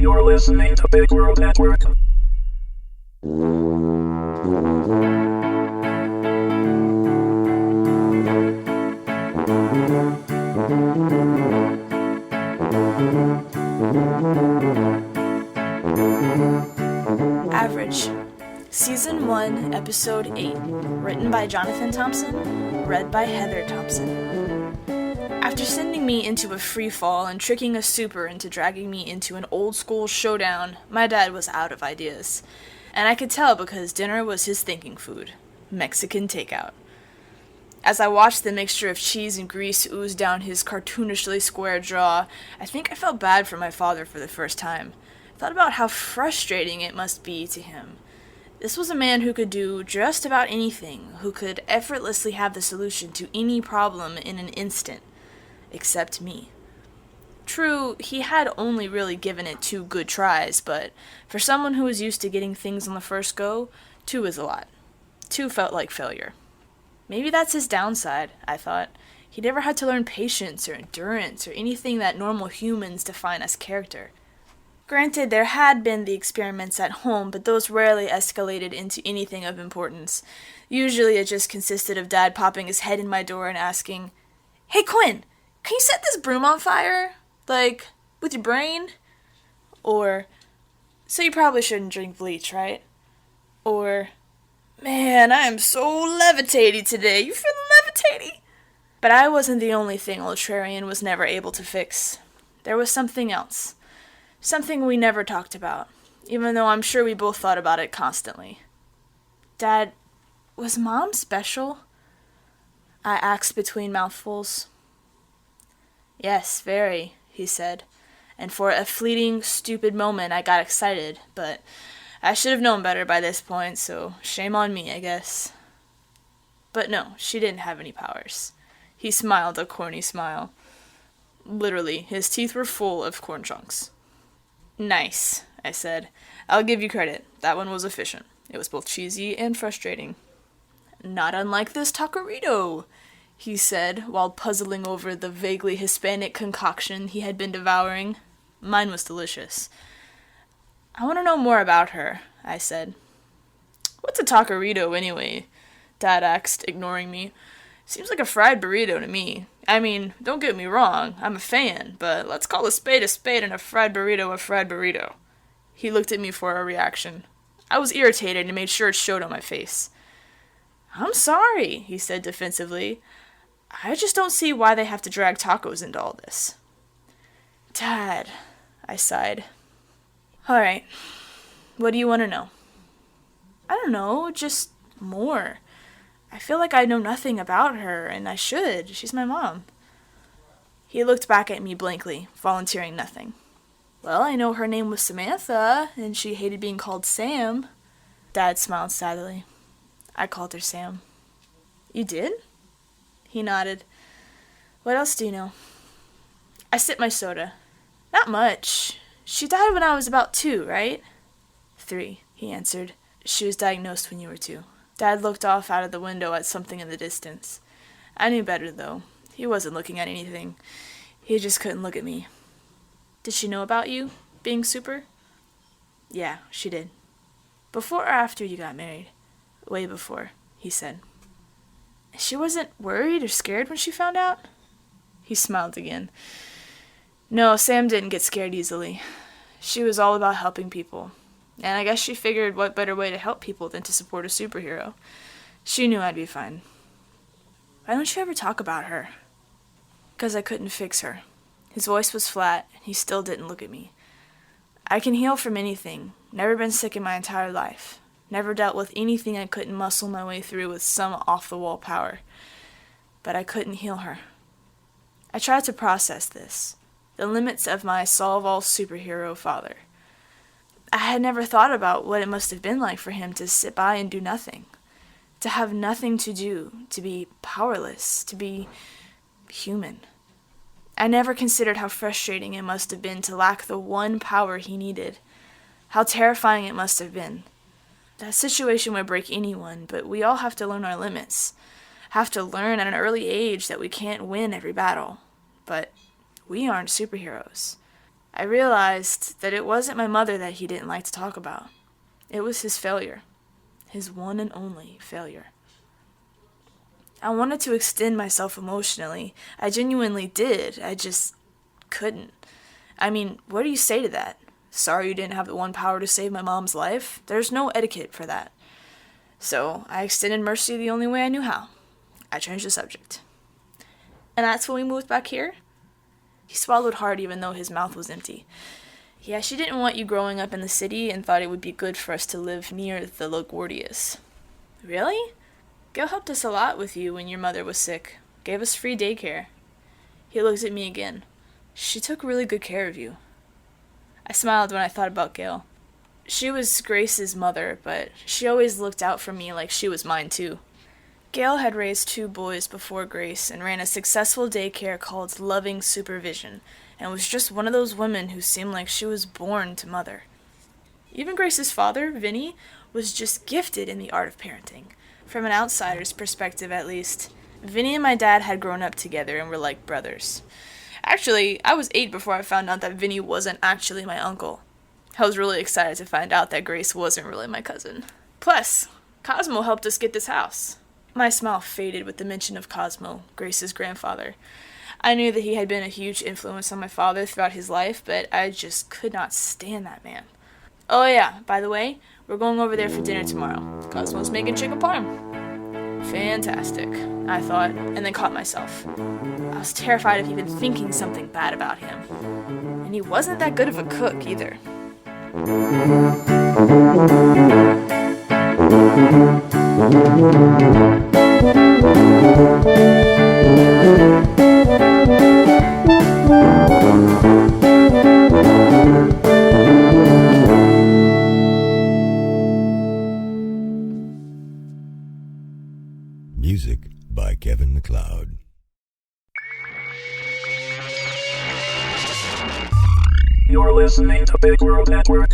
You're listening to Big World Network. Average. Season 1, Episode 8. Written by Jonathan Thompson. Read by Heather Thompson. After sending me into a free fall and tricking a super into dragging me into an old school showdown, my dad was out of ideas. And I could tell because dinner was his thinking food. Mexican takeout. As I watched the mixture of cheese and grease ooze down his cartoonishly square jaw, I think I felt bad for my father for the first time. I thought about how frustrating it must be to him. This was a man who could do just about anything, who could effortlessly have the solution to any problem in an instant. Except me. True, he had only really given it 2 good tries, but for someone who was used to getting things on the first go, 2 is a lot. 2 felt like failure. Maybe that's his downside, I thought. He never had to learn patience or endurance or anything that normal humans define as character. Granted, there had been the experiments at home, but those rarely escalated into anything of importance. Usually it just consisted of Dad popping his head in my door and asking, "Hey Quinn, can you set this broom on fire? Like, with your brain?" Or, "So you probably shouldn't drink bleach, right?" Or, "Man, I am so levitaty today. You feeling levitaty?" But I wasn't the only thing Old Trarian was never able to fix. There was something else. Something we never talked about, even though I'm sure we both thought about it constantly. "Dad, was Mom special?" I asked between mouthfuls. "Yes, very," he said, and for a fleeting, stupid moment I got excited, but I should have known better by this point, so shame on me, I guess. But no, she didn't have any powers. He smiled a corny smile. Literally, his teeth were full of corn chunks. "Nice," I said. "I'll give you credit. That one was efficient. It was both cheesy and frustrating." "Not unlike this taquerito," he said, while puzzling over the vaguely Hispanic concoction he had been devouring. Mine was delicious. "I want to know more about her," I said. "What's a taquerito, anyway?" Dad asked, ignoring me. "Seems like a fried burrito to me. I mean, don't get me wrong, I'm a fan, but let's call a spade and a fried burrito. He looked at me for a reaction. I was irritated and made sure it showed on my face. "I'm sorry," he said defensively. "I just don't see why they have to drag tacos into all this." "Dad," I sighed. "Alright, what do you want to know?" "I don't know, just more. I feel like I know nothing about her, and I should. She's my mom." He looked back at me blankly, volunteering nothing. "Well, I know her name was Samantha, and she hated being called Sam." Dad smiled sadly. "I called her Sam." "You did?" He nodded. "What else do you know?" I sipped my soda. "Not much. She died when I was about 2, right?" 3, he answered. "She was diagnosed when you were 2. Dad looked off out of the window at something in the distance. I knew better, though. He wasn't looking at anything. He just couldn't look at me. "Did she know about you, being super?" "Yeah, she did." "Before or after you got married?" "Way before," he said. "She wasn't worried or scared when she found out?" He smiled again. "No, Sam didn't get scared easily. She was all about helping people. And I guess she figured what better way to help people than to support a superhero. She knew I'd be fine." "Why don't you ever talk about her?" "'Cause I couldn't fix her." His voice was flat, and he still didn't look at me. "I can heal from anything. Never been sick in my entire life. Never dealt with anything I couldn't muscle my way through with some off-the-wall power. But I couldn't heal her." I tried to process this. The limits of my solve-all superhero father. I had never thought about what it must have been like for him to sit by and do nothing. To have nothing to do, to be powerless, to be human. I never considered how frustrating it must have been to lack the one power he needed. How terrifying it must have been. That situation would break anyone, but we all have to learn our limits. Have to learn at an early age that we can't win every battle. But we aren't superheroes. I realized that it wasn't my mother that he didn't like to talk about. It was his failure. His one and only failure. I wanted to extend myself emotionally. I genuinely did. I just couldn't. I mean, what do you say to that? Sorry you didn't have the one power to save my mom's life? There's no etiquette for that. So I extended mercy the only way I knew how. I changed the subject. And that's when we moved back here? He swallowed hard even though his mouth was empty. Yeah, she didn't want you growing up in the city and thought it would be good for us to live near the LaGuardias. Really? Gail helped us a lot with you when your mother was sick. Gave us free daycare. He looked at me again. She took really good care of you. I smiled when I thought about Gail. She was Grace's mother, but she always looked out for me like she was mine too. Gail had raised 2 boys before Grace and ran a successful daycare called Loving Supervision, and was just one of those women who seemed like she was born to mother. Even Grace's father, Vinny, was just gifted in the art of parenting. From an outsider's perspective, at least. Vinny and my dad had grown up together and were like brothers. Actually, I was 8 before I found out that Vinny wasn't actually my uncle. I was really excited to find out that Grace wasn't really my cousin. Plus, Cosmo helped us get this house. My smile faded with the mention of Cosmo, Grace's grandfather. I knew that he had been a huge influence on my father throughout his life, but I just could not stand that man. Oh yeah, by the way, we're going over there for dinner tomorrow. Cosmo's making chicken parm. Fantastic, I thought, and then caught myself. I was terrified of even thinking something bad about him. And he wasn't that good of a cook, either. Music by Kevin MacLeod. You're listening to Big World Network.